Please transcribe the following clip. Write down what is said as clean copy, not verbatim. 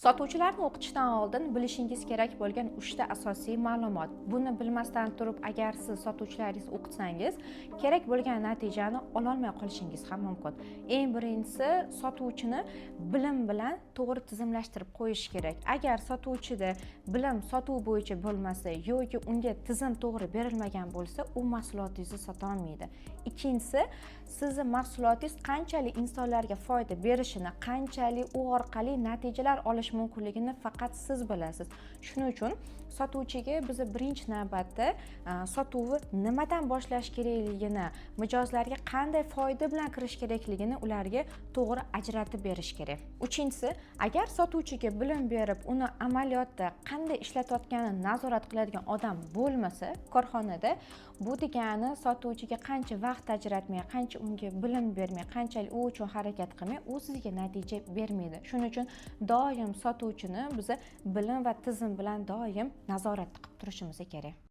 Sotuvchilarni o'qitishdan oldin bilishingiz kerak bo'lgan 3 ta asosiy ma'lumot. Buni bilmasdan turib, agar siz sotuvchilaringizni o'qitsangiz, kerak bo'lgan natijani ololmay qolishingiz ham mumkin. Eng birinchisi, sotuvchini bilim bilan to'g'ri tizimlashtirib qo'yish kerak. Agar sotuvchida bilim sotuv bo'yicha bo'lmasa yoki unga tizim to'g'ri berilmagan bo'lsa, u mahsulotingizni sota olmaydi. Ikkinchisi, sizning mahsulotingiz qanchalik insonlarga foyda berishini, qanchalik u orqali natijalar olish mumkinligini faqat siz bilasiz. Shuning uchun sotuvchiga biz birinchi navbatda sotuvni nimadan boshlash kerakligini, mijozlarga qanday foyda bilan kirish kerakligini ularga to'g'ri ajratib berish kerak. Uchinchisi, agar sotuvchiga bilim berib, uni amaliyotda qanday ishlatayotganini nazorat qiladigan odam bo'lmasa, korxonada bu degani sotuvchiga qancha vaqt ajratmay, qancha unga bilim bermay, qanchalik u uchun harakat qilmay, u sizga natija bermaydi. Shuning uchun doim sotuvchini biz bilim va tizim bilan doim nazorat qilib turishimiz kerak.